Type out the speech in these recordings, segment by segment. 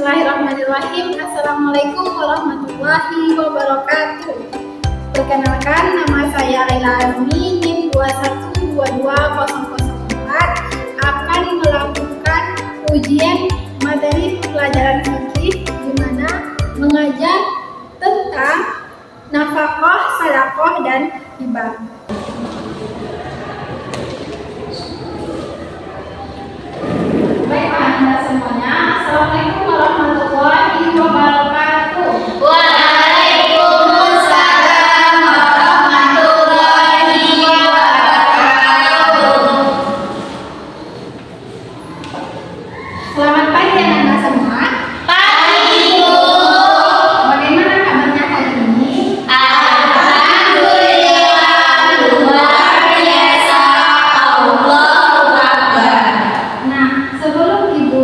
Bismillahirrahmanirrahim. Assalamualaikum warahmatullahi wabarakatuh. Perkenalkan, nama saya Laila Azmi, NIM 2122004, akan melakukan ujian materi pelajaran fikih di mana mengajar tentang nafkah, sedekah, dan hibah. Baiklah Anda semuanya, Assalamualaikum warahmatullahi wabarakatuh. Waalaikumsalam warahmatullahi wabarakatuh. Selamat pagi Anda semua. Pagi Bu. Bagaimana kabarnya hari ini? Alhamdulillah, luar biasa. Allahu Akbar. Nah, sebelum Ibu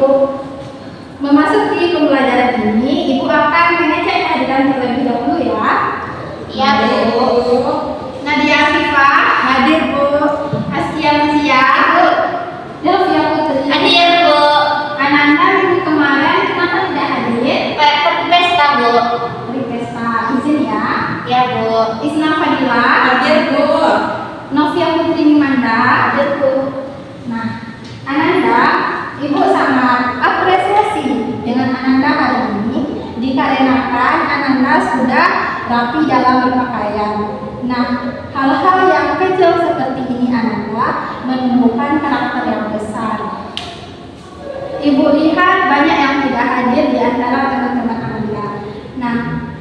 memasuki pembelajaran ini, Ibu akan mengecek kehadiran terlebih dahulu ya. Iya Bu. Nadia Afifah hadir Bu. Askia Musia, Delvia Putri, Hadir Bu. Ananda minggu kemarin kenapa tidak hadir? Pergi pesta Bu. Beri pesta, izin ya. Iya Bu. Isna Fadila Hadir Bu. Novia Putri Mimanda hadir Bu. Nah, Ananda, Ibu sangat apresiasi dengan Ananda hari ini dikarenakan Ananda sudah rapi dalam berpakaian. Nah, hal-hal yang kecil seperti ini Ananda menumbuhkan karakter yang besar. Ibu lihat banyak yang tidak hadir di antara teman-teman Ananda. Nah,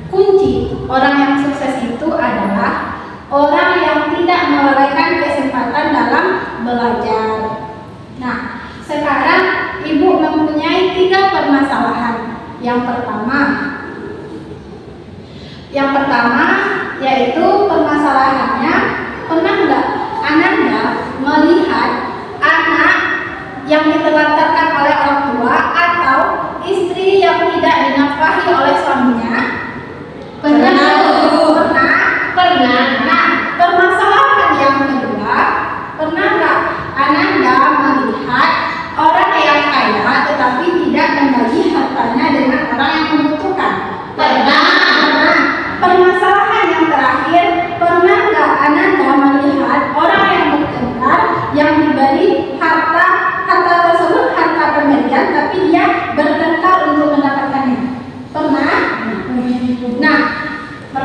kunci orang yang sukses itu adalah orang yang tidak melalaikan kesempatan dalam belajar. Nah, sekarang Ibu mempunyai 3 permasalahan. Yang pertama yaitu permasalahannya, pernah nggak Ananda melihat anak yang ditelantarkan oleh orang tua atau istri yang tidak dinafkahi oleh suaminya? Pernah? Pernah. Nah, permasalahan yang kedua, pernah nggak Ananda melihat orang yang kaya tetapi tidak membagi hartanya dengan orang yang membutuhkan? Pernah. Permasalahan yang terakhir, pernah nggak Ananda melihat orang yang bertengkar yang diberi harta tersebut harta pemberian tapi dia bertengkar untuk mendapatkannya? Pernah?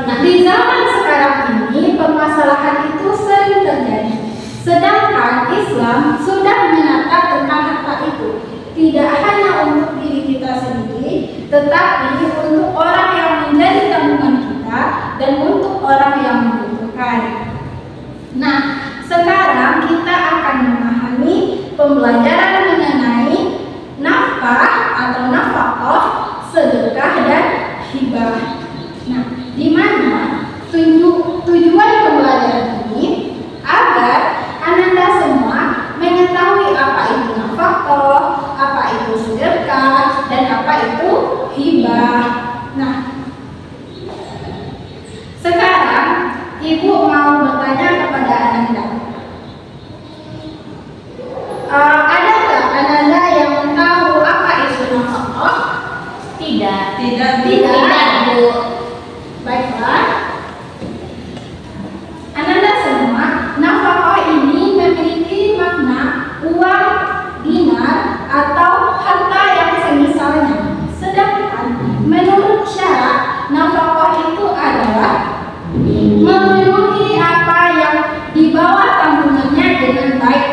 Nah, di zaman sekarang ini permasalahan itu sering terjadi. Sedangkan Islam sudah menata tentang harta itu tidak hanya untuk diri kita sendiri, tetapi untuk orang yang menjadi tanggungan kita dan untuk orang yang membutuhkan. Nah, sekarang kita akan memahami pembelajaran mengenai nafkah atau nafkah, sedekah, dan hibah. Nah, di mana tujuan pembelajaran ini agar Ananda semua mengetahui apa itu nafkah, apa itu sedekah, dan apa itu hibah. Nah, sekarang Ibu mau bertanya kepada Ananda. Ada nggak Ananda yang tahu apa itu nafkah? Tidak. Tidak. Tidak Bu. Baiklah. Ananda semua, nafkah ini memiliki makna uang, dinar, atau harta yang semisalnya. Sedangkan menurut syarak, nafkah itu adalah memenuhi apa yang di bawah tanggungannya dengan baik.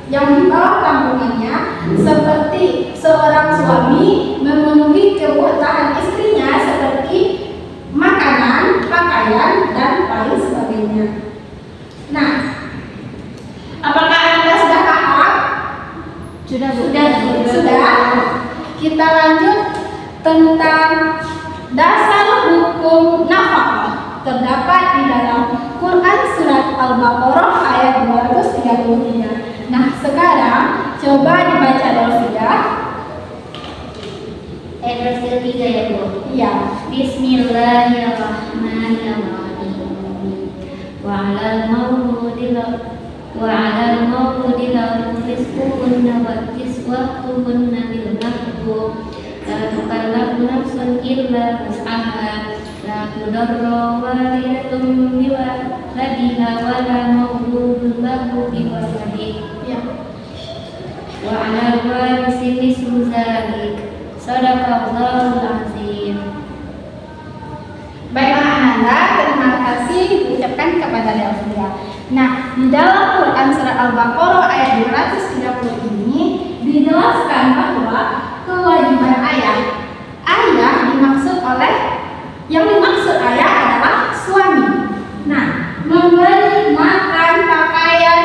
Yang di bawah tanggungannya seperti seorang suami memenuhi kebutuhan istrinya seperti makanan, pakaian, dan lain sebagainya. Nah, apakah Anda sudah paham? Sudah. Kita lanjut tentang dasar hukum nafkah. Terdapat di dalam Quran surat Al-Baqarah ayat 233. Nah, sekarang coba dibaca Delvia. Ayat ketiga ya Bu. Iya. Bismillahirrahmanirrahim. Wa 'alal mauludi lahu rizquhunna wa kiswatuhunna bil ma'ruf. La tukallifu nafsun illa wus'aha la tudarra walidatun biwaladiha wa la mawludun lahu biwaladihi Ya. wa 'alal warisi mislu dzalik. Shadaqallahul azim. Baiklah Ananda, terima kasih diucapkan kepada Delvia. Nah, di dalam Quran surah Al-Baqarah ayat 230 ini dijelaskan bahwa kewajiban ayah yang dimaksud ayah adalah suami. Nah, memberi makan pakaian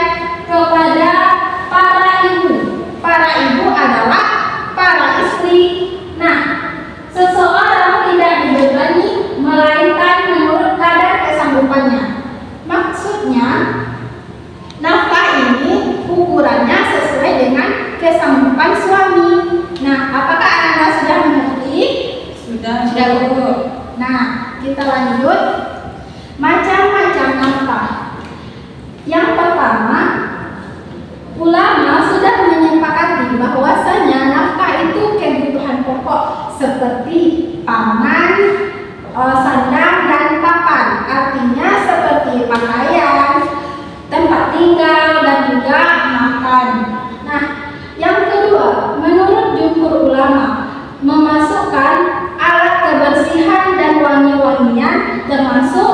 kepada para ibu. Para ibu adalah para istri. Nah, seseorang tidak dibebani melainkan menurut kadar kesanggupannya. Maksudnya, nafkah ini ukurannya sesuai dengan kesanggupan suami. Nah, apakah Anda sudah mengerti? Sudah, Bu. Nah, kita lanjut. Macam-macam nafkah. Yang pertama, ulama sudah menyepakati bahwasanya nafkah itu kebutuhan pokok seperti pangan, sandang dan papan. Artinya seperti pakaian, tempat tinggal dan juga makan. Nah, yang kedua, menurut jumhur ulama, memasukkan alat kebersihan dan wangi-wangian termasuk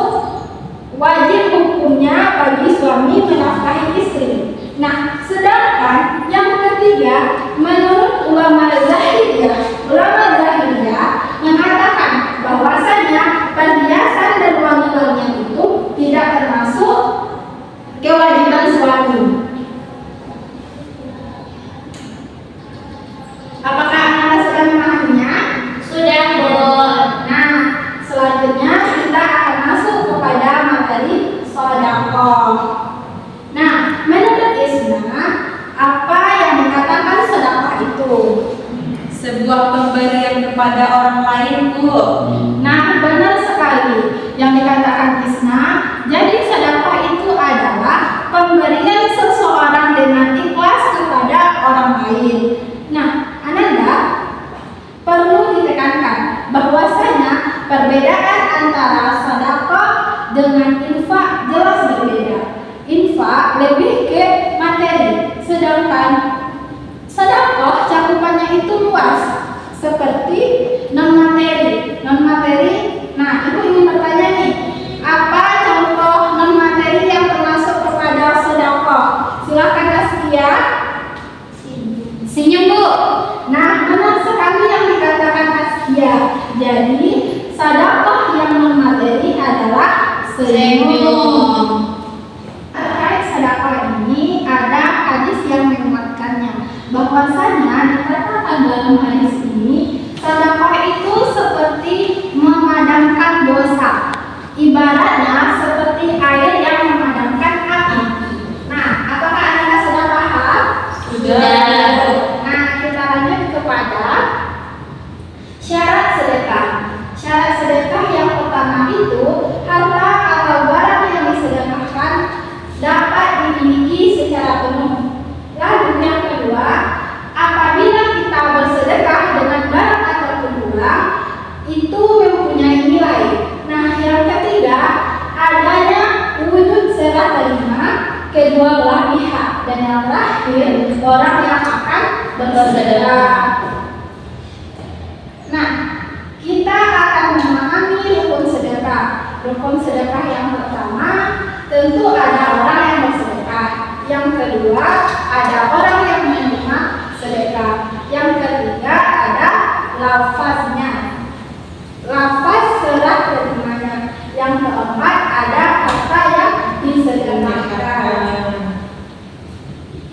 wajib hukumnya bagi suami menafkahi istri. Nah, sedangkan yang ketiga, menurut ulama zahiriyah mengatakan bahwasanya perhiasan dan wangi-wangian itu tidak termasuk kewajiban suami. Apakah Anda sudah memahaminya? Sudah, Bu. Nah, selanjutnya kita akan masuk kepada materi sedekah. Nah, menurut Isna, apa yang dikatakan sedekah itu? sebuah pemberian kepada orang lain, Bu. Nah, benar sekali yang dikatakan Isna. Jadi sedekah itu adalah pemberian seseorang dengan ikhlas kepada orang lain. Nah, Ananda, perlu ditekankan bahwasanya perbedaan antara sedekah dengan infak jelas berbeda. Infak lebih ke materi, sedangkan sedekah cakupannya itu luas, seperti non materi. Nah, Ibu ingin bertanya nih, apa contoh non materi yang termasuk kepada sedekah? Silakan Askia. Senyum, Bu. Nah, benar sekali yang dikatakan Askia. Jadi, sedekah yang non materi adalah senyum. Terkait sedekah ini ada hadis yang menguatkannya, bahwasanya dikatakan dalam hadis ini sedekah itu seperti memadamkan dosa, ibaratnya seperti air yang memadamkan api. Nah, apakah Anda sudah paham? Sudah. Nah, kita lanjut kepada syarat sedekah. Syarat sedekah yang pertama itu harta atau barang yang disedekahkan dapat dimiliki secara penuh. Lalu yang kedua, apabila kita bersedekah dengan barang ataupun uang, itu mempunyai nilai. Nah, yang ketiga, adanya wujud serah terima kedua belah pihak. Dan yang terakhir, orang yang akan bersedekah. Nah, kita akan memahami rukun sedekah. Rukun sedekah yang pertama tentu ada orang yang bersedekah. Yang kedua ada orang yang menerima sedekah. Yang ketiga ada lafaznya, lafaz serah terimanya. Yang keempat ada harta yang disedekahkan.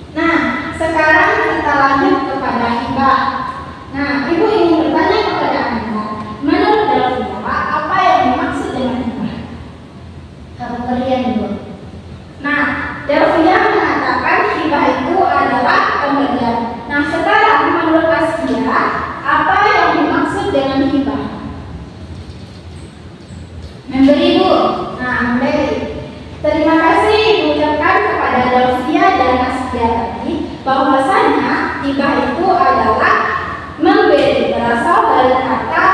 Nah, sekarang kita lanjut kepada hibah. Nah, Ibu ingin bertanya kepada Anda, menurut Delvia, apa yang dimaksud dengan hibah? Pemberian, Bu. Nah, Delvia mengatakan hibah itu adalah pemberian. Nah, sekarang menurut Askia, apa yang dimaksud dengan hibah? Memberi, Bu. Nah, memberi. Terima kasih diucapkan kepada Delvia dan Askia tadi bahwasanya hibah itu adalah memberi, berasal dari kata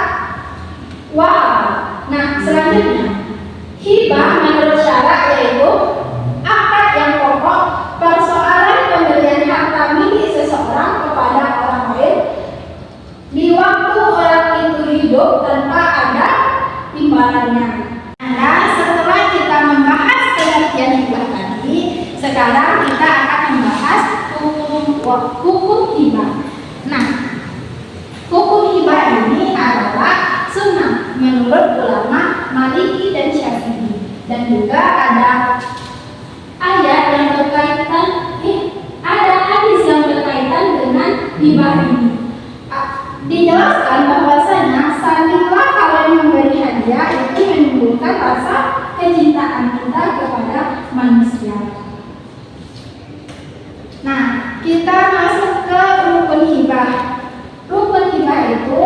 Hibah menurut syara yaitu akad yang pokok persoalan pemberian harta milik seseorang kepada orang lain di waktu orang itu hidup tanpa ada imbalannya. Nah, setelah kita membahas pengertian hibah tadi, sekarang kita akan membahas hukum hibah. Nah, hukum hibah ini adalah sunnah menurut ulama Maliki dan Syafi'i, dan juga ada ayat yang berkaitan, ada hadis yang berkaitan dengan hibah ini. Dijelaskan bahwasanya saling memberi hadiah itu menimbulkan rasa kecintaan kita kepada manusia. Nah, kita masuk ke rukun hibah. Rukun hibah itu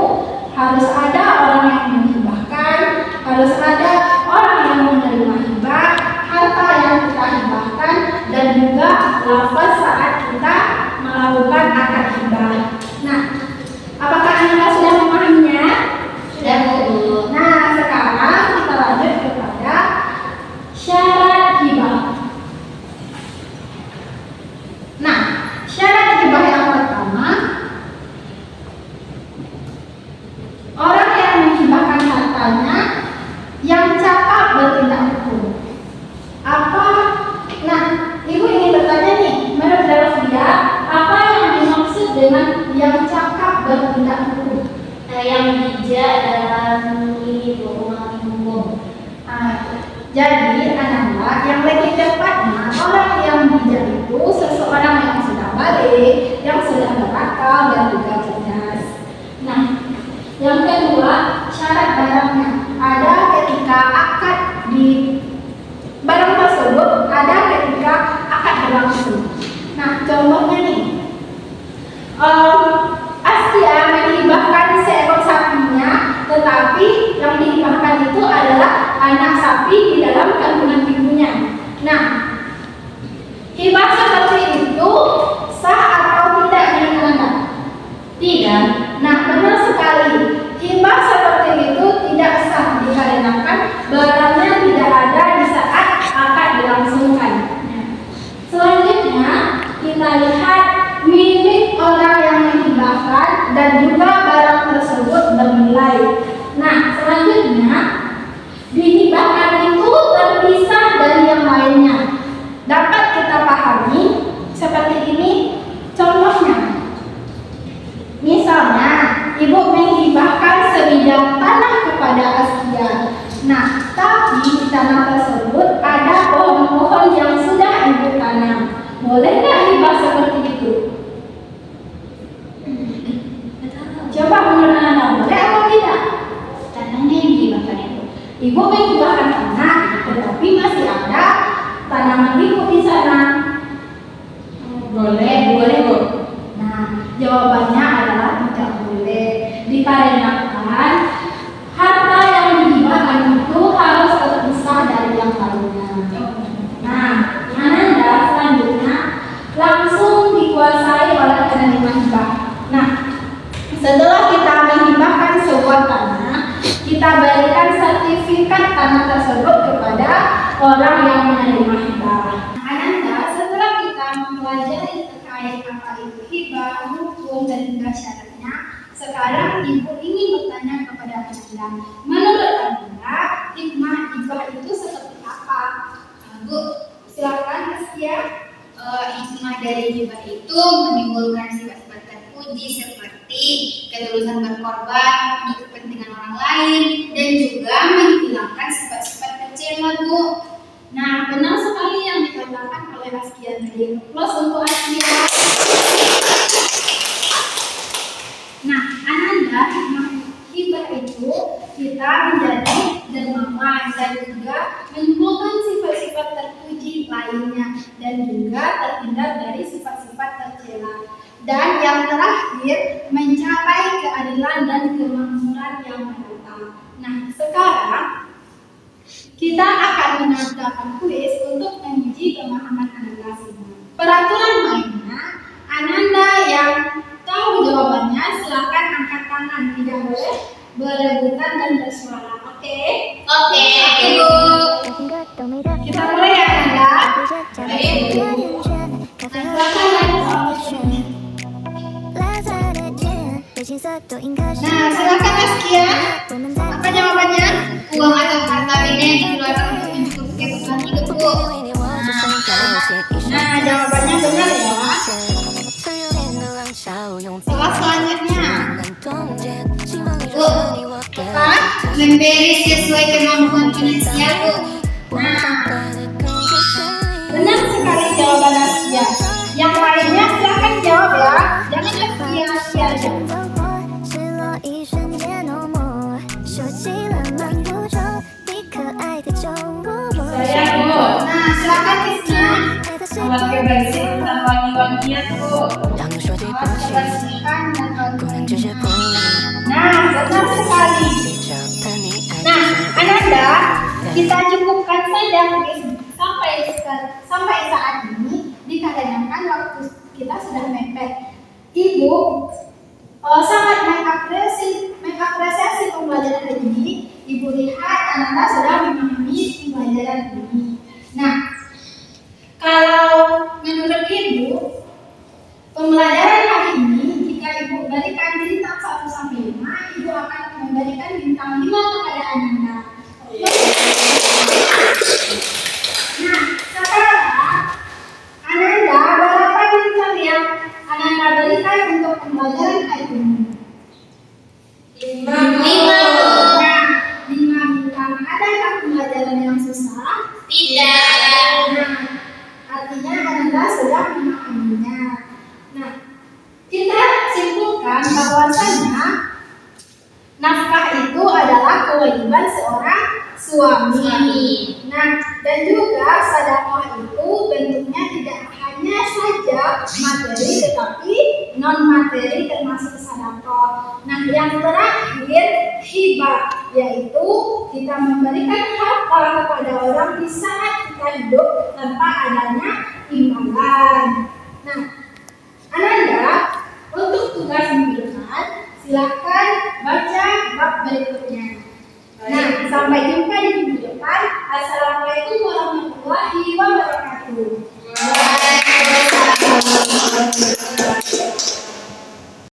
harus ada orang yang menghibahkan, harus ada orang yang menerima hibah, harta yang kita hibahkan, dan juga lafaz saat kita melakukan akad hibah. Nah, apakah Anda sudah memahaminya? Sudah, Bu. Nah, sekarang kita lanjut kepada syarat hibah. Nah, syarat hibah yang pertama, orang yang menghibahkan hartanya yang cakap bertindak hukum. Apa? Nah, Ibu ingin bertanya nih, menurut Delvia, apa yang dimaksud dengan yang cakap bertindak hukum? Yang bijak dalam memilih hukum. Jadi Ananda, yang lebih tepatnya orang yang bijak itu seseorang yang sudah balik, yang sudah berakal dan juga cerdas. Nah, yang kedua, syarat barangnya ada ketika akad di barang tersebut ada ketika akad berlangsung. Nah, contohnya nih, Askia menghibahkan seekor sapinya, tetapi yang dihibahkan itu adalah anak sapi di dalam kandungan ibunya. Nah, hibah seperti itu sah atau tidak menurut Anda? Tidak. Nah, benar sekali. Hibah seperti itu tidak sah dikarenakan barangnya tidak ada di saat akad dilangsungkan. Selanjutnya kita lihat milik orang yang menghibahkan dan juga barang tersebut bernilai. Nah, selanjutnya dihibahkan itu terpisah dari yang lainnya. Dapat kita pahami seperti ini contohnya. Misalnya, ibu menghibahkan sebidang tanah kepada Askia. Nah, tapi di tanah tersebut ada pohon-pohon yang sudah ibu tanam. Boleh nggak hibah seperti itu? Coba menurut Anda, boleh atau tidak? Tanahnya yang dihibahkan itu. Ibu menghibahkan tanah, tetapi masih ada tanaman ibu di sana. Boleh, Bu. Nah, jawabannya adalah tidak boleh, dikarenakan harta yang dihibahkan itu harus terpisah dari yang lainnya. Nah, Ananda selanjutnya langsung dikuasai oleh penerima hibah. Nah, setelah kita menghibahkan sebuah tanah, kita berikan sertifikat tanah tersebut kepada orang yang menerima hibah. Ananda, setelah kita mempelajari terkait apa itu hibah, hukum, dan juga syaratnya, sekarang Ibu ingin bertanya kepada Ananda. Menurut Ananda, hikmah hibah itu seperti apa? Bu, Silakan, Askia. hikmah dari hibah itu menimbulkan sifat-sifat terpuji seperti ketulusan berkorban untuk kepentingan orang lain dan juga menghilangkan sifat-sifat kecewa, Bu. Nah, benar sekali yang dikatakan oleh Askia tadi. Plus untuk Askia. Nah, Ananda, hikmah hibah itu kita menjadi dermawan dan juga menimbulkan sifat-sifat terpuji lainnya dan juga terhindar dari sifat-sifat tercela. Dan yang terakhir, mencapai keadilan dan kemakmuran yang merata. Nah, sekarang kita akan mengadakan kuis untuk menguji pemahaman Ananda semua. Peraturan mainnya, Ananda yang tahu jawabannya silakan angkat tangan, tidak boleh berebutan dan bersuara. Oke? Oke, Bu. Nah, silakan Askia. Apa jawabannya? Uang atau harta benda yang dikeluarkan untuk mencukupi kebutuhan hidup, Bu. Nah, jawabannya benar ya. Soal selanjutnya. Bu, apa? Memberi sesuai kemampuan finansial, Bu. Nah, Benar sekali jawaban Askia. Yang lainnya silahkan jawab ya. Jangan Askia aja. Saya Bu, nah silakan Krisna. memakai baju tentang wangi-wangian Bu. Kebersihan dan wangi. Nah, benar sekali. Nah, Ananda, kita cukupkan saja mungkin sampai saat ini, dikarenakan waktu kita sudah mepet. Ibu sangat mengapresiasi pembelajaran hari ini. Ibu lihat Ananda sudah memahami pembelajaran ini. Nah, kalau menurut Ibu, pembelajaran hari ini, jika Ibu berikan bintang 1 sampai 5, Ibu akan memberikan bintang 5 kepada Ananda. Nah, sekarang Ananda, berapa bintang yang Ananda berikan untuk pembelajaran hari ini? 5 Nah, 5 bintang. Adakah pembelajaran yang susah? Tidak. Nah, artinya Ananda sudah memahaminya. Nah, kita simpulkan bahwasanya nafkah itu adalah kewajiban seorang suami. Nah, dan juga sedekah itu bentuknya tidak hanya saja materi tetapi non materi termasuk sedekah. Nah, yang terakhir hibah, yaitu kita memberikan harta kepada orang di saat kita hidup tanpa adanya imbalan. Nah, Ananda, untuk tugas minggu depan silakan baca bab berikutnya. Nah, sampai jumpa di minggu depan. Assalamualaikum warahmatullahi wabarakatuh. Waalaikumsalam.